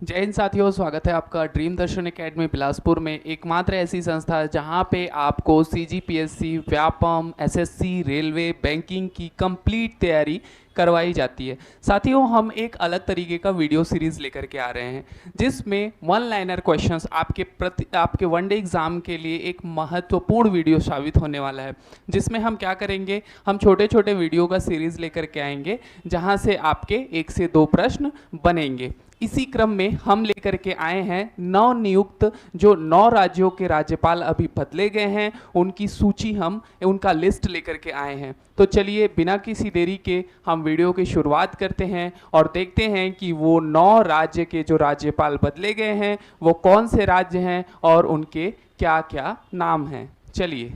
जय हिंद साथियों, स्वागत है आपका ड्रीम दर्शन एकेडमी बिलासपुर में। एकमात्र ऐसी संस्था है जहां पे आपको CGPSC, Vyapam, SSC, railway, banking की कंप्लीट तैयारी करवाई जाती है। साथियों, हम एक अलग तरीके का वीडियो सीरीज लेकर के आ रहे हैं जिसमें वन लाइनर क्वेश्चंस आपके वनडे एग्जाम के लिए एक महत्वपूर्ण वीडियो साबित होने वाला है। जिसमें हम क्या करेंगे, हम छोटे छोटे वीडियो का सीरीज लेकर के आएंगे जहां से आपके 1 से 2 प्रश्न बनेंगे। इसी क्रम में हम लेकर के आए हैं नव नियुक्त जो 9 राज्यों के राज्यपाल अभी बदले गए हैं, उनकी सूची, हम उनका लिस्ट लेकर के आए हैं। तो चलिए बिना किसी देरी के हम वीडियो की शुरुआत करते हैं और देखते हैं कि वो 9 राज्य के जो राज्यपाल बदले गए हैं वो कौन से राज्य हैं और उनके क्या क्या नाम हैं। चलिए,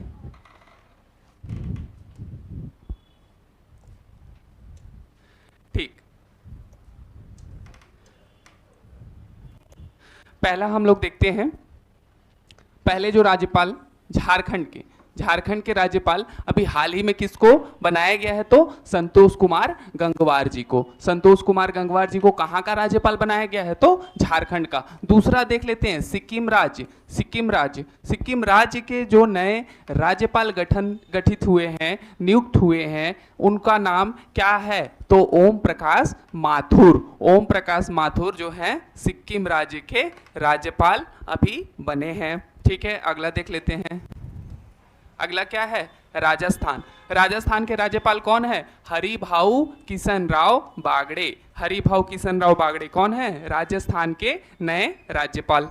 ठीक, पहला हम लोग देखते हैं। पहले जो राज्यपाल झारखंड के राज्यपाल अभी हाल ही में किसको बनाया गया है, तो संतोष कुमार गंगवार जी को। संतोष कुमार गंगवार जी को कहाँ का राज्यपाल बनाया गया है, तो झारखंड का। दूसरा देख लेते हैं सिक्किम राज्य के जो नए राज्यपाल गठित हुए हैं, नियुक्त हुए हैं, उनका नाम क्या है, तो ओम प्रकाश माथुर जो है सिक्किम राज्य के राज्यपाल अभी बने हैं। ठीक है, अगला देख लेते हैं। अगला क्या है, राजस्थान के राज्यपाल कौन है, हरिभाऊ किशन राव बागड़े कौन है, राजस्थान के नए राज्यपाल।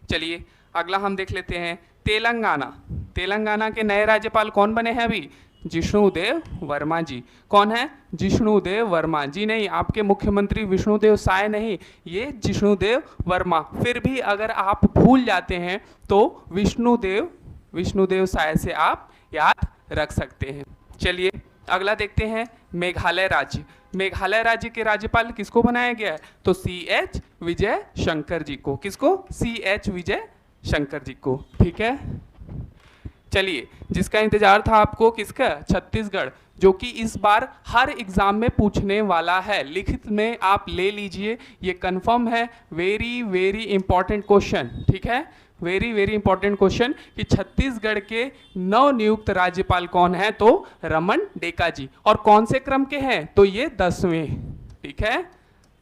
चलिए अगला हम देख लेते हैं तेलंगाना के नए राज्यपाल कौन बने हैं अभी, जिष्णुदेव वर्मा जी। कौन है, जिष्णुदेव वर्मा जी। नहीं, आपके मुख्यमंत्री विष्णुदेव साय नहीं, ये जिष्णुदेव वर्मा। फिर भी अगर आप भूल जाते हैं तो विष्णुदेव साय से आप याद रख सकते हैं। चलिए अगला देखते हैं मेघालय राज्य के राज्यपाल किसको बनाया गया है, तो CH विजय शंकर जी को। किसको, CH विजय शंकर जी को। ठीक है, चलिए, जिसका इंतजार था आपको, किसका, छत्तीसगढ़, जो कि इस बार हर एग्जाम में पूछने वाला है। लिखित में आप ले लीजिए, ये कंफर्म है। Very very important question. ठीक है, वेरी वेरी इंपॉर्टेंट क्वेश्चन कि छत्तीसगढ़ के नवनियुक्त राज्यपाल कौन है, तो रमन डेका जी। और कौन से क्रम के हैं, तो ये 10वें। ठीक है,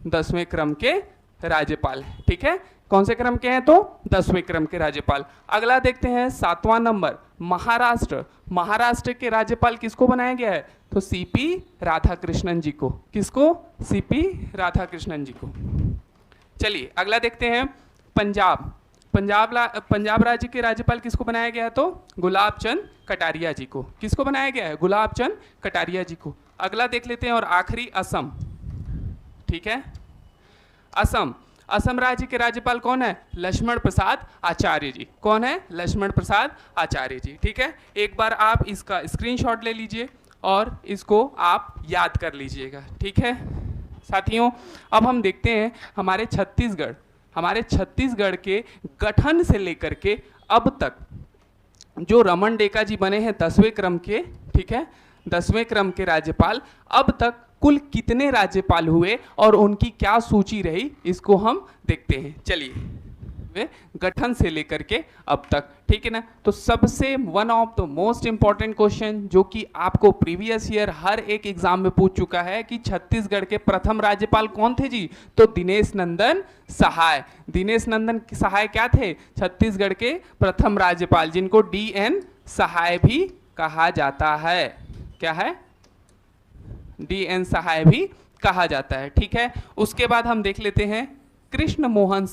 10वें क्रम के राज्यपाल। ठीक है, कौन से क्रम के हैं, तो 10वें क्रम के राज्यपाल। अगला देखते हैं 7वां नंबर, महाराष्ट्र के राज्यपाल किसको बनाया गया है, तो CP राधाकृष्णन जी को। किसको, CP राधाकृष्णन जी को। चलिए अगला देखते हैं पंजाब राज्य के राज्यपाल किसको बनाया गया है, तो गुलाब चंद कटारिया जी को। किसको बनाया गया है, गुलाब चंद कटारिया जी को। अगला देख लेते हैं और आखिरी असम। ठीक है, असम राज्य के राज्यपाल कौन है, लक्ष्मण प्रसाद आचार्य जी। कौन है, लक्ष्मण प्रसाद आचार्य जी। ठीक है, एक बार आप इसका स्क्रीनशॉट ले लीजिए और इसको आप याद कर लीजिएगा। ठीक है साथियों, अब हम देखते हैं हमारे छत्तीसगढ़ के गठन से लेकर के अब तक जो रमन डेका जी बने हैं 10वें क्रम के। ठीक है, 10वें क्रम के राज्यपाल, अब तक कुल कितने राज्यपाल हुए और उनकी क्या सूची रही, इसको हम देखते हैं। चलिए, वे गठन से लेकर के अब तक। ठीक है ना, तो सबसे one of the most important question जो कि आपको प्रीवियस ईयर हर एक एग्जाम में पूछ चुका है कि छत्तीसगढ़ के प्रथम राज्यपाल कौन थे जी, तो दिनेश नंदन सहाय क्या थे, छत्तीसगढ़ के प्रथम राज्यपाल, जिनको DN सहाय भी कहा जाता है। क्या है, DN सहाय भी कहा जाता है। ठीक है, उसके बाद हम देख लेते हैं कृष्ण मोहन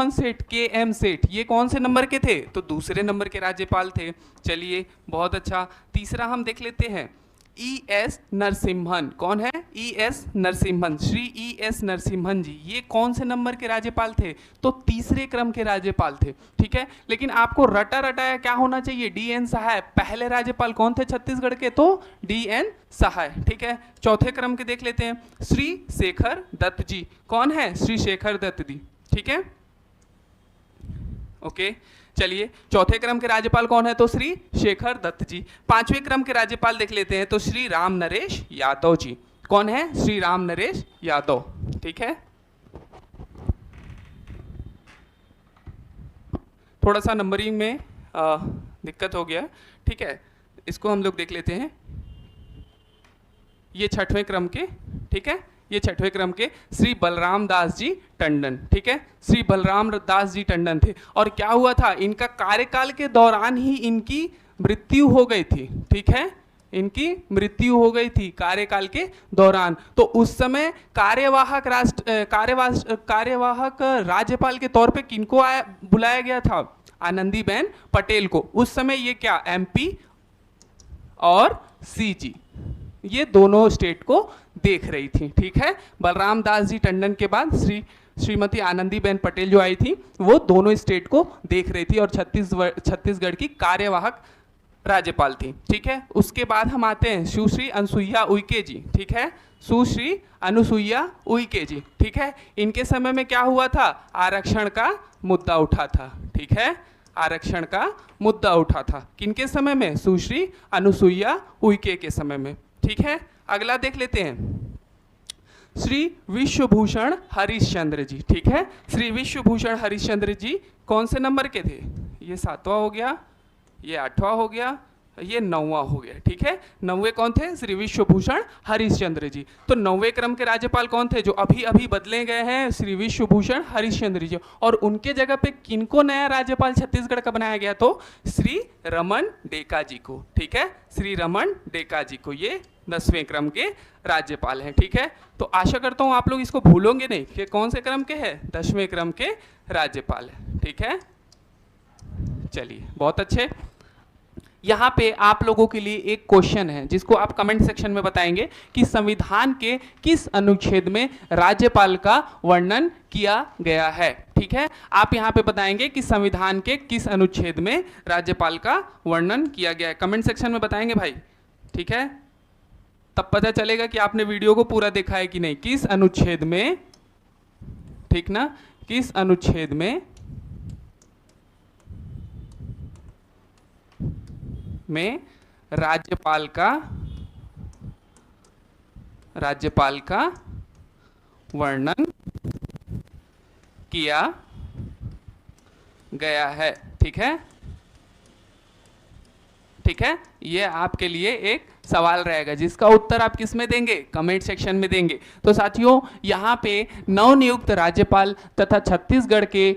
सेठ KM सेठ, ये कौन से नंबर के थे, तो दूसरे नंबर के राज्यपाल थे। चलिए बहुत अच्छा। तीसरा हम देख लेते हैं ES नरसिम्हन। कौन है, ES नरसिम्हन, श्री ES नरसिम्हन जी। ये कौन से नंबर के राज्यपाल थे, तो तीसरे क्रम के राज्यपाल थे। ठीक है, लेकिन आपको रटाया क्या होना चाहिए, DN सहाय। पहले राज्यपाल कौन थे छत्तीसगढ़ के, तो DN सहाय। ठीक है, चौथे क्रम के देख लेते हैं श्री शेखर दत्त जी। कौन है, श्री शेखर दत्त जी। ठीक है, ओके, चलिए चौथे क्रम के राज्यपाल कौन है, तो श्री शेखर दत्त जी। पांचवें क्रम के राज्यपाल देख लेते हैं, तो श्री राम नरेश यादव जी। कौन है, श्री राम नरेश यादव। ठीक है, थोड़ा सा नंबरिंग में दिक्कत हो गया, ठीक है। इसको हम लोग देख लेते हैं। ये छठवें क्रम के, ठीक है, ये छठवें क्रम के श्री बलराम दास जी टंडन, ठीक है, श्री बलराम दास जी टंडन थे। और क्या हुआ था, इनका कार्यकाल के दौरान ही इनकी मृत्यु हो गई थी, ठीक है, इनकी मृत्यु हो गई थी कार्यकाल के दौरान। तो उस समय कार्यवाहक राज्यपाल के तौर पे किनको बुलाया गया था, आनंदीबेन पटेल को। उस समय ये क्या, एमपी और सीजी, ये दोनों स्टेट को देख रही थी, ठीक है। बलराम दास जी टंडन के बाद श्रीमती आनंदीबेन पटेल जो आई थी वो दोनों स्टेट को देख रही थी और छत्तीसगढ़ की कार्यवाहक राज्यपाल थी, ठीक है। उसके बाद हम आते हैं सुश्री अनुसुईया उइके जी, ठीक है, सुश्री अनुसुईया उइके जी, ठीक है। इनके समय में क्या हुआ था, आरक्षण का मुद्दा उठा था, ठीक है, आरक्षण का मुद्दा उठा था। किनके समय में, सुश्री अनुसुईया उइके के समय में, ठीक है। अगला देख लेते हैं श्री विश्वभूषण हरिश्चंद्र जी, ठीक है। श्री विश्वभूषण हरिश्चंद्र जी कौन से नंबर के थे, ये 7वां हो गया, ये 8वां हो गया, ये 9वां हो गया, ठीक है। 9वें कौन थे, श्री विश्वभूषण हरिश्चंद्र जी। तो 9वें क्रम के राज्यपाल कौन थे, जो अभी अभी बदले गए हैं, श्री विश्वभूषण हरिश्चंद्र जी। और उनके जगह पे किनको नया राज्यपाल छत्तीसगढ़ का बनाया गया, तो श्री रमन डेका जी को, ठीक है, श्री रमन डेका जी को, ये 10वें क्रम के राज्यपाल हैं, ठीक है। तो आशा करता हूँ आप लोग इसको भूलोगे नहीं कि कौन से क्रम के हैं, 10वें क्रम के राज्यपाल हैं, ठीक है। चलिए, बहुत अच्छे। यहाँ पे आप लोगों के लिए एक क्वेश्चन है जिसको आप कमेंट सेक्शन में बताएंगे कि संविधान के किस अनुच्छेद में राज्यपाल का वर्णन किया गया है, ठीक है। आप यहाँ पे बताएंगे कि संविधान के किस अनुच्छेद में राज्यपाल का वर्णन किया गया है, कमेंट सेक्शन में बताएंगे भाई, ठीक है। तब पता चलेगा कि आपने वीडियो को पूरा देखा है कि नहीं। किस अनुच्छेद में, ठीक ना, किस अनुच्छेद में राज्यपाल का वर्णन किया गया है, ठीक है, ठीक है। ये आपके लिए एक सवाल रहेगा जिसका उत्तर आप किस में देंगे, कमेंट सेक्शन में देंगे। तो साथियों, यहाँ पे नवनियुक्त राज्यपाल तथा छत्तीसगढ़ के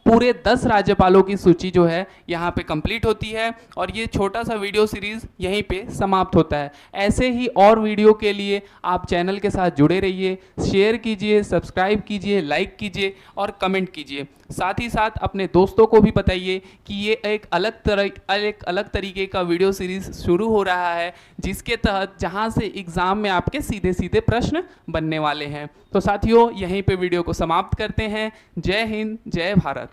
पूरे 10 राज्यपालों की सूची जो है यहाँ पे कंप्लीट होती है और ये छोटा सा वीडियो सीरीज यहीं पे समाप्त होता है। ऐसे ही और वीडियो के लिए आप चैनल के साथ जुड़े रहिए, शेयर कीजिए, सब्सक्राइब कीजिए, लाइक कीजिए और कमेंट कीजिए। साथ ही साथ अपने दोस्तों को भी बताइए कि ये एक अलग तरीके का वीडियो सीरीज शुरू हो रहा है जिसके तहत जहाँ से एग्ज़ाम में आपके सीधे सीधे प्रश्न बनने वाले हैं। तो साथियों, यहीं पे वीडियो को समाप्त करते हैं। जय हिंद, जय भारत।